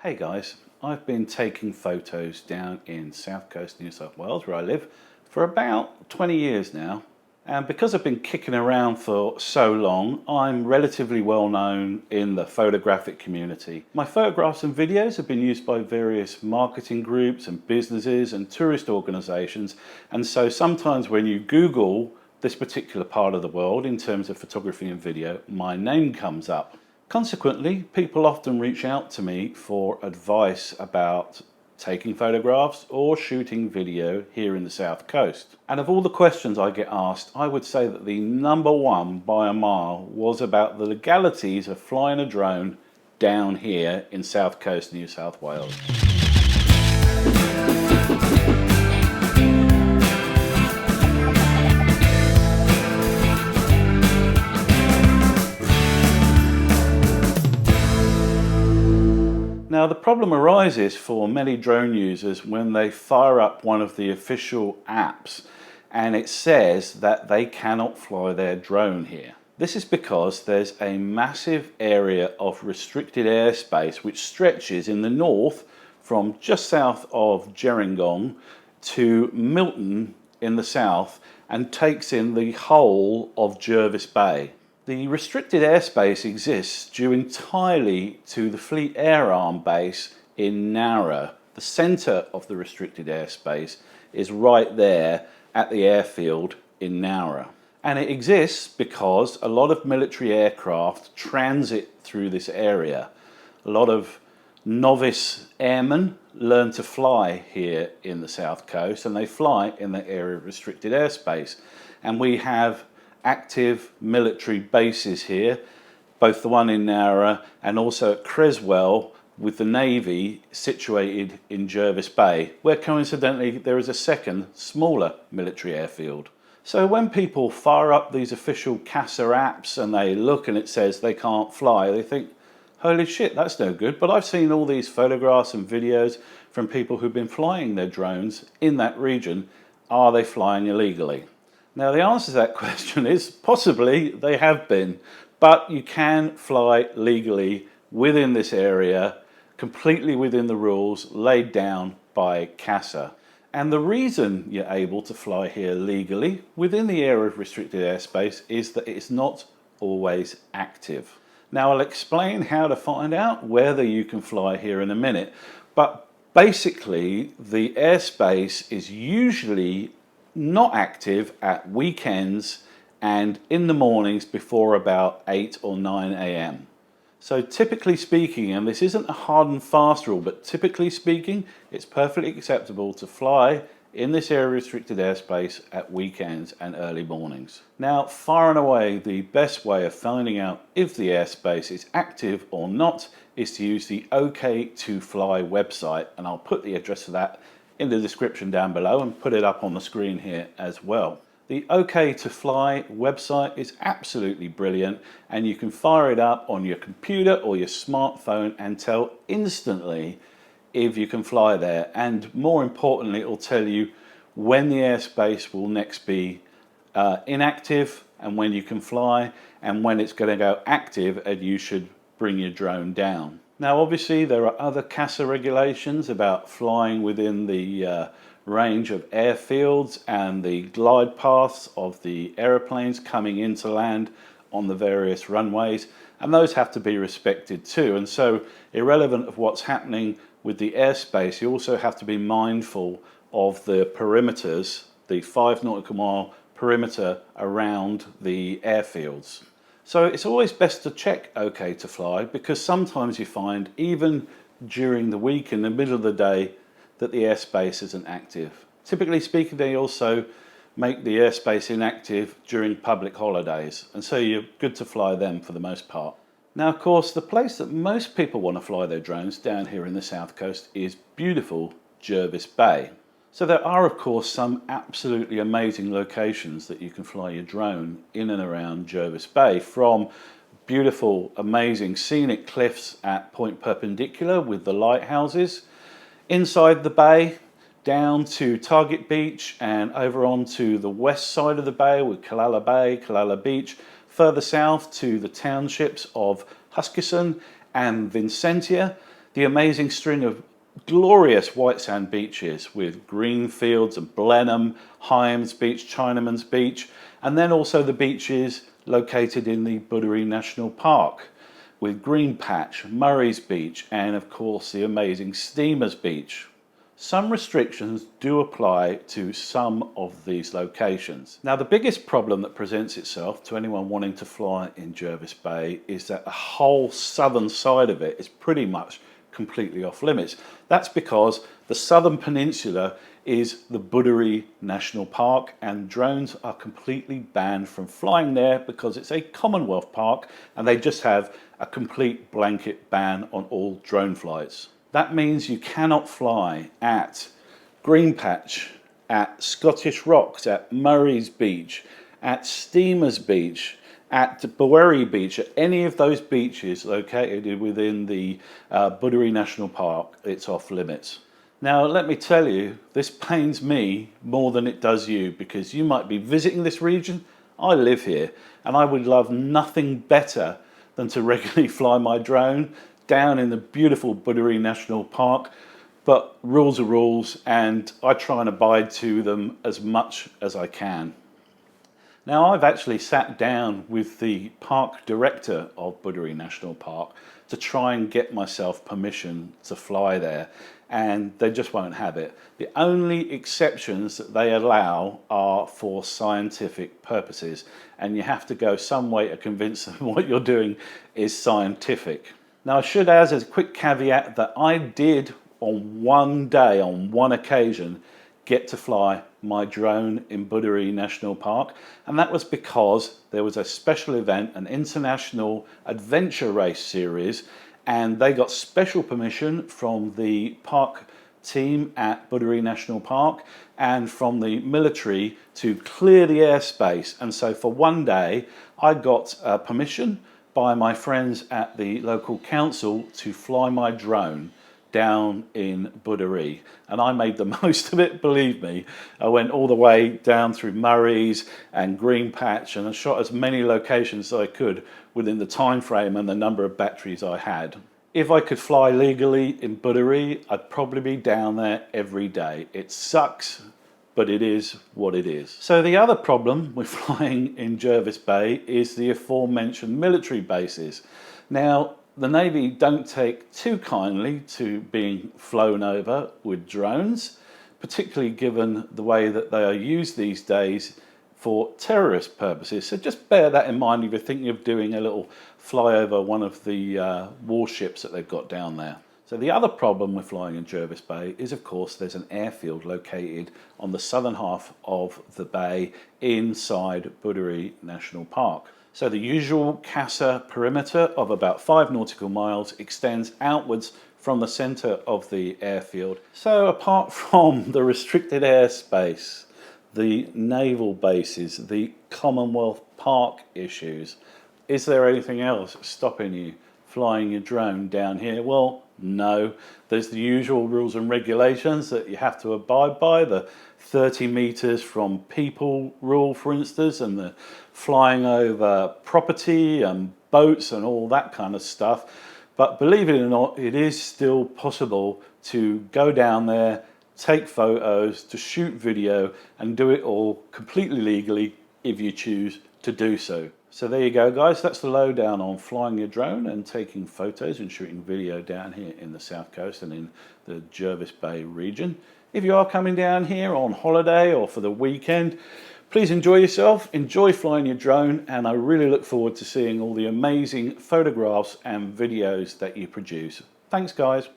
Hey guys, I've been taking photos down in South Coast New South Wales where I live for about 20 years now, and because I've been kicking around for so long, I'm relatively well known in the photographic community. My photographs and videos have been used by various marketing groups and businesses and tourist organisations, and so sometimes when you Google this particular part of the world in terms of photography and video, my name comes up. Consequently, people often reach out to me for advice about taking photographs or shooting video here in the South Coast. And of all the questions I get asked, I would say that the number one by a mile was about the legalities of flying a drone down here in South Coast New South Wales. Now the problem arises for many drone users when they fire up one of the official apps and it says that they cannot fly their drone here. This is because there's a massive area of restricted airspace which stretches in the north from just south of Gerringong to Milton in the south and takes in the whole of Jervis Bay. The restricted airspace exists due entirely to the Fleet Air Arm base in Nowra. The centre of the restricted airspace is right there at the airfield in Nowra. And it exists because a lot of military aircraft transit through this area. A lot of novice airmen learn to fly here in the South Coast, and they fly in the area of restricted airspace. And we have active military bases here, both the one in Nowra and also at Creswell with the Navy situated in Jervis Bay, where coincidentally there is a second smaller military airfield. So when people fire up these official CASA apps and they look and it says they can't fly, they think, holy shit, that's no good. But I've seen all these photographs and videos from people who've been flying their drones in that region. Are they flying illegally? Now the answer to that question is possibly they have been, but you can fly legally within this area, completely within the rules laid down by CASA. And the reason you're able to fly here legally within the area of restricted airspace is that it's not always active. Now I'll explain how to find out whether you can fly here in a minute, but basically the airspace is usually not active at weekends and in the mornings before about 8 or 9 a.m. So typically speaking, and this isn't a hard and fast rule, but typically speaking, it's perfectly acceptable to fly in this area of restricted airspace at weekends and early mornings. Now, far and away, the best way of finding out if the airspace is active or not is to use the OK to Fly website, and I'll put the address for that in the description down below and put it up on the screen here as well. The OK to Fly website is absolutely brilliant, and you can fire it up on your computer or your smartphone and tell instantly if you can fly there, and more importantly it will tell you when the airspace will next be inactive and when you can fly, and when it's going to go active and you should bring your drone down. Now obviously there are other CASA regulations about flying within the range of airfields and the glide paths of the aeroplanes coming into land on the various runways, and those have to be respected too. And so irrelevant of what's happening with the airspace, you also have to be mindful of the perimeters, the 5 nautical mile perimeter around the airfields. So it's always best to check OK to Fly, because sometimes you find even during the week in the middle of the day that the airspace isn't active. Typically speaking, they also make the airspace inactive during public holidays, and so you're good to fly them for the most part. Now of course the place that most people want to fly their drones down here in the South Coast is beautiful Jervis Bay. So there are of course some absolutely amazing locations that you can fly your drone in and around Jervis Bay, from beautiful amazing scenic cliffs at Point Perpendicular with the lighthouses, inside the bay down to Target Beach and over onto the west side of the bay with Killala Bay, Killala Beach, further south to the townships of Huskisson and Vincentia, The amazing string of glorious white sand beaches with green fields and Blenheim, Hyams Beach, Chinaman's Beach, and then also the beaches located in the Buddery National Park with Green Patch, Murray's Beach, and of course the amazing Steamers Beach. Some restrictions do apply to some of these locations. Now, the biggest problem that presents itself to anyone wanting to fly in Jervis Bay is that the whole southern side of it is pretty much completely off limits. That's because the southern peninsula is the Buddery National Park, and drones are completely banned from flying there because it's a Commonwealth park and they just have a complete blanket ban on all drone flights. That means you cannot fly at Green Patch, at Scottish Rocks, at Murray's Beach, at Steamers Beach, at Bowery Beach, at any of those beaches located within the Buddery National Park. It's off limits. Now, let me tell you, this pains me more than it does you, because you might be visiting this region. I live here, and I would love nothing better than to regularly fly my drone down in the beautiful Buddery National Park, but rules are rules, and I try and abide to them as much as I can. Now, I've actually sat down with the park director of Buddery National Park to try and get myself permission to fly there, and they just won't have it. The only exceptions that they allow are for scientific purposes, and you have to go some way to convince them what you're doing is scientific. Now, I should add as a quick caveat that I did on one day, on one occasion, get to fly my drone in Buddery National Park, and that was because there was a special event, an international adventure race series, and they got special permission from the park team at Buddery National Park and from the military to clear the airspace. And so for one day I got permission by my friends at the local council to fly my drone down in Buddery, and I made the most of it, believe me. I went all the way down through Murray's and Green Patch, and I shot as many locations as I could within the time frame and the number of batteries I had. If I could fly legally in Buddery, I'd probably be down there every day. It sucks, but it is what it is. So the other problem with flying in Jervis Bay is the aforementioned military bases. Now, the Navy don't take too kindly to being flown over with drones, particularly given the way that they are used these days for terrorist purposes. So just bear that in mind if you're thinking of doing a little flyover one of the warships that they've got down there. So the other problem with flying in Jervis Bay is, of course, there's an airfield located on the southern half of the bay inside Buddery National Park. So the usual CASA perimeter of about 5 nautical miles extends outwards from the centre of the airfield. So apart from the restricted airspace, the naval bases, the Commonwealth Park issues, is there anything else stopping you flying your drone down here? Well, no. There's the usual rules and regulations that you have to abide by, the 30 metres from people rule, for instance, and the flying over property and boats and all that kind of stuff. But believe it or not, it is still possible to go down there, take photos, to shoot video, and do it all completely legally if you choose to do so. So there you go, guys. That's the lowdown on flying your drone and taking photos and shooting video down here in the South Coast and in the Jervis Bay region. If you are coming down here on holiday or for the weekend, please enjoy yourself, enjoy flying your drone, and I really look forward to seeing all the amazing photographs and videos that you produce. Thanks, guys.